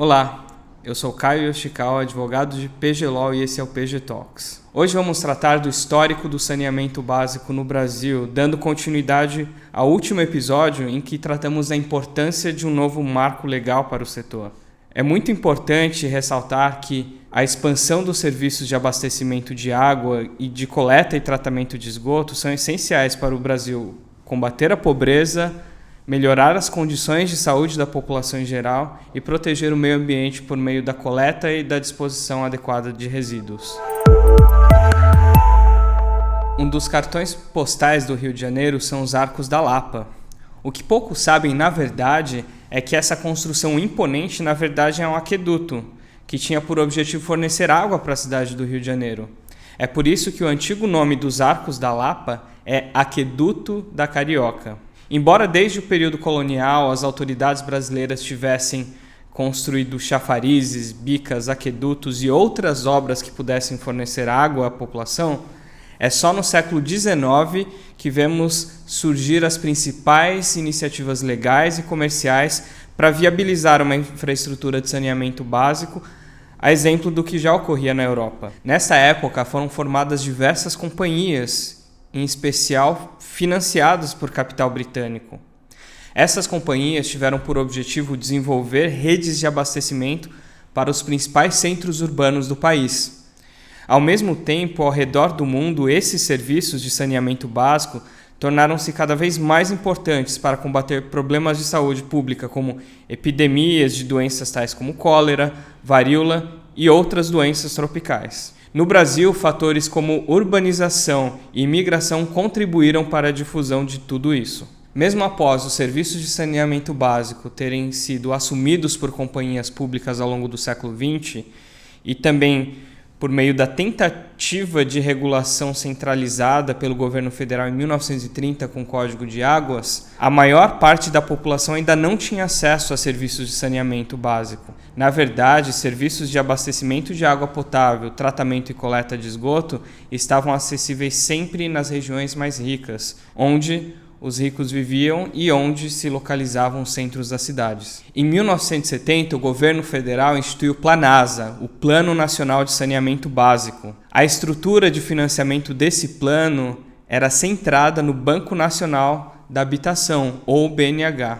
Olá, eu sou Caio Yoshikawa, advogado de PG Law e esse é o PG Talks. Hoje vamos tratar do histórico do saneamento básico no Brasil, dando continuidade ao último episódio em que tratamos da importância de um novo marco legal para o setor. É muito importante ressaltar que a expansão dos serviços de abastecimento de água e de coleta e tratamento de esgoto são essenciais para o Brasil combater a pobreza, melhorar as condições de saúde da população em geral e proteger o meio ambiente por meio da coleta e da disposição adequada de resíduos. Um dos cartões postais do Rio de Janeiro são os Arcos da Lapa. O que poucos sabem, na verdade, é que essa construção imponente, na verdade, é um aqueduto, que tinha por objetivo fornecer água para a cidade do Rio de Janeiro. É por isso que o antigo nome dos Arcos da Lapa é Aqueduto da Carioca. Embora desde o período colonial as autoridades brasileiras tivessem construído chafarizes, bicas, aquedutos e outras obras que pudessem fornecer água à população, é só no século XIX que vemos surgir as principais iniciativas legais e comerciais para viabilizar uma infraestrutura de saneamento básico, a exemplo do que já ocorria na Europa. Nessa época foram formadas diversas companhias, em especial financiadas por capital britânico. Essas companhias tiveram por objetivo desenvolver redes de abastecimento para os principais centros urbanos do país. Ao mesmo tempo, ao redor do mundo, esses serviços de saneamento básico tornaram-se cada vez mais importantes para combater problemas de saúde pública, como epidemias de doenças tais como cólera, varíola e outras doenças tropicais. No Brasil, fatores como urbanização e imigração contribuíram para a difusão de tudo isso. Mesmo após os serviços de saneamento básico terem sido assumidos por companhias públicas ao longo do século XX e também por meio da tentativa de regulação centralizada pelo governo federal em 1930 com o Código de Águas, a maior parte da população ainda não tinha acesso a serviços de saneamento básico. Na verdade, serviços de abastecimento de água potável, tratamento e coleta de esgoto estavam acessíveis sempre nas regiões mais ricas, onde os ricos viviam e onde se localizavam os centros das cidades. Em 1970, o governo federal instituiu o PLANASA, o Plano Nacional de Saneamento Básico. A estrutura de financiamento desse plano era centrada no Banco Nacional da Habitação, ou BNH.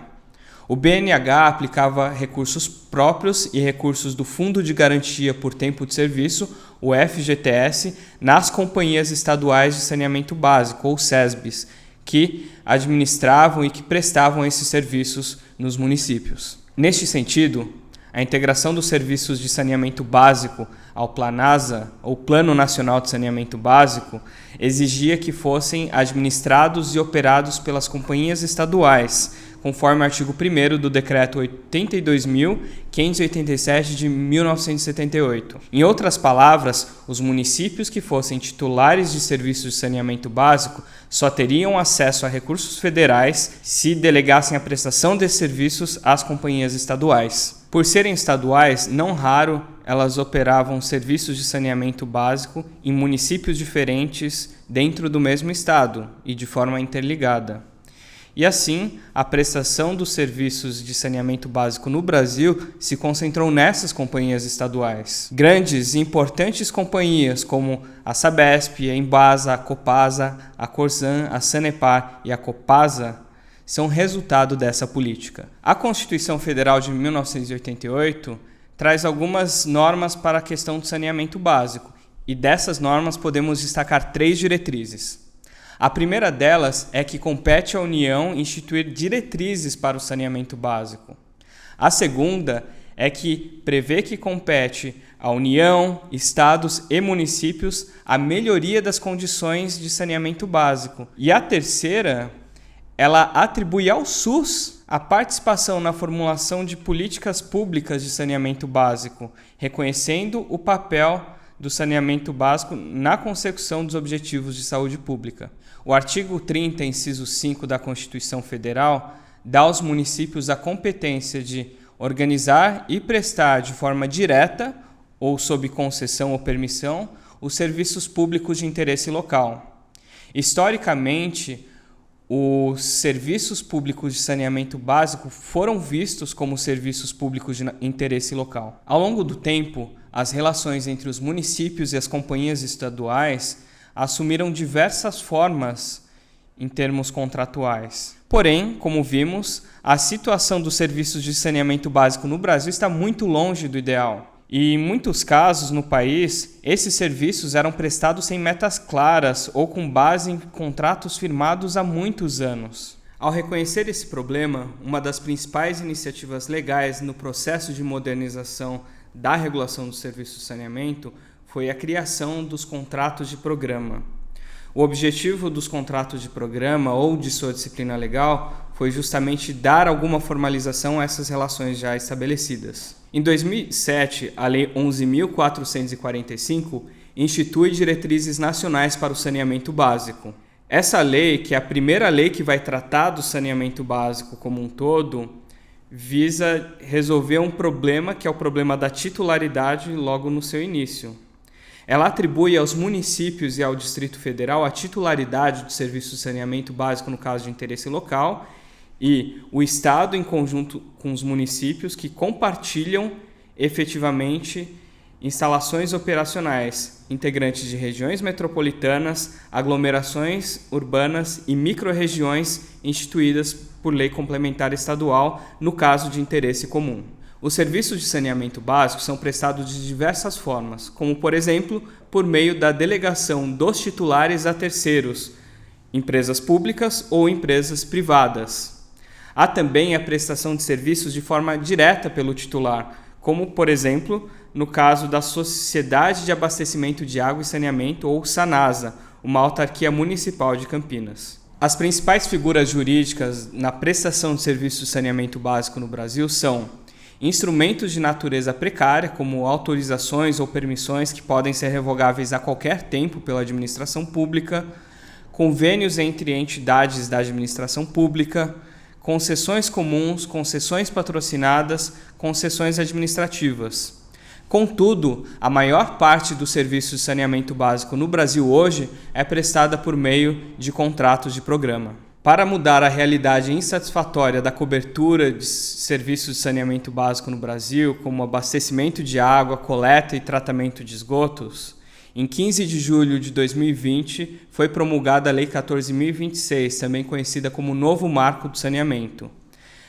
O BNH aplicava recursos próprios e recursos do Fundo de Garantia por Tempo de Serviço, o FGTS, nas companhias estaduais de saneamento básico, ou SESBs, que administravam e que prestavam esses serviços nos municípios. Neste sentido, a integração dos serviços de saneamento básico ao PLANASA, ou Plano Nacional de Saneamento Básico, exigia que fossem administrados e operados pelas companhias estaduais, conforme o artigo 1º do Decreto 82.587 de 1978. Em outras palavras, os municípios que fossem titulares de serviços de saneamento básico só teriam acesso a recursos federais se delegassem a prestação desses serviços às companhias estaduais. Por serem estaduais, não raro elas operavam serviços de saneamento básico em municípios diferentes dentro do mesmo estado e de forma interligada. E assim, a prestação dos serviços de saneamento básico no Brasil se concentrou nessas companhias estaduais. Grandes e importantes companhias como a Sabesp, a Embasa, a Copasa, a Corsan, a Sanepar e a Copasa são resultado dessa política. A Constituição Federal de 1988 traz algumas normas para a questão do saneamento básico, e dessas normas podemos destacar 3 diretrizes. A primeira delas é que compete à União instituir diretrizes para o saneamento básico. A segunda é que prevê que compete à União, estados e municípios a melhoria das condições de saneamento básico. E a terceira, ela atribui ao SUS a participação na formulação de políticas públicas de saneamento básico, reconhecendo o papel do saneamento básico na consecução dos objetivos de saúde pública. O artigo 30, inciso 5 da Constituição Federal, dá aos municípios a competência de organizar e prestar de forma direta, ou sob concessão ou permissão, os serviços públicos de interesse local. Historicamente, os serviços públicos de saneamento básico foram vistos como serviços públicos de interesse local. Ao longo do tempo, as relações entre os municípios e as companhias estaduais assumiram diversas formas em termos contratuais. Porém, como vimos, a situação dos serviços de saneamento básico no Brasil está muito longe do ideal. E em muitos casos no país, esses serviços eram prestados sem metas claras ou com base em contratos firmados há muitos anos. Ao reconhecer esse problema, uma das principais iniciativas legais no processo de modernização da regulação do serviço de saneamento foi a criação dos contratos de programa. O objetivo dos contratos de programa ou de sua disciplina legal foi justamente dar alguma formalização a essas relações já estabelecidas. Em 2007, a Lei 11.445 institui diretrizes nacionais para o saneamento básico. Essa lei, que é a primeira lei que vai tratar do saneamento básico como um todo, visa resolver um problema que é o problema da titularidade logo no seu início. Ela atribui aos municípios e ao Distrito Federal a titularidade do serviço de saneamento básico no caso de interesse local e o Estado, em conjunto com os municípios, que compartilham efetivamente instalações operacionais integrantes de regiões metropolitanas, aglomerações urbanas e microrregiões instituídas por lei complementar estadual no caso de interesse comum. Os serviços de saneamento básico são prestados de diversas formas, como, por exemplo, por meio da delegação dos titulares a terceiros, empresas públicas ou empresas privadas. Há também a prestação de serviços de forma direta pelo titular, como, por exemplo, no caso da Sociedade de Abastecimento de Água e Saneamento, ou SANASA, uma autarquia municipal de Campinas. As principais figuras jurídicas na prestação de serviços de saneamento básico no Brasil são instrumentos de natureza precária, como autorizações ou permissões que podem ser revogáveis a qualquer tempo pela administração pública, convênios entre entidades da administração pública, concessões comuns, concessões patrocinadas, concessões administrativas. Contudo, a maior parte dos serviços de saneamento básico no Brasil hoje é prestada por meio de contratos de programa. Para mudar a realidade insatisfatória da cobertura de serviços de saneamento básico no Brasil, como abastecimento de água, coleta e tratamento de esgotos, em 15 de julho de 2020 foi promulgada a Lei 14.026, também conhecida como Novo Marco do Saneamento.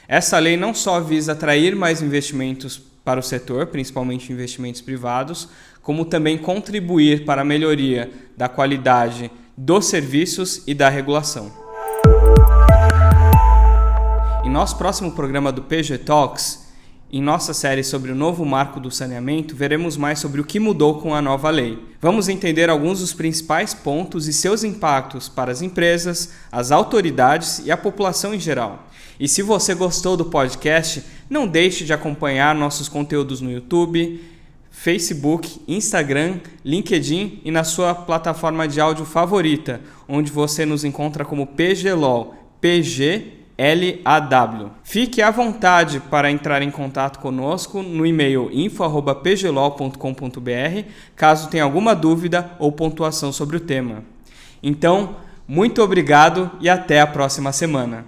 Essa lei não só visa atrair mais investimentos para o setor, principalmente investimentos privados, como também contribuir para a melhoria da qualidade dos serviços e da regulação. Em nosso próximo programa do PG Talks, em nossa série sobre o novo marco do saneamento, veremos mais sobre o que mudou com a nova lei. Vamos entender alguns dos principais pontos e seus impactos para as empresas, as autoridades e a população em geral. E se você gostou do podcast, não deixe de acompanhar nossos conteúdos no YouTube, Facebook, Instagram, LinkedIn e na sua plataforma de áudio favorita, onde você nos encontra como PGLAW, PGLAW. Fique à vontade para entrar em contato conosco no e-mail info@pglaw.com.br, caso tenha alguma dúvida ou pontuação sobre o tema. Então, muito obrigado e até a próxima semana.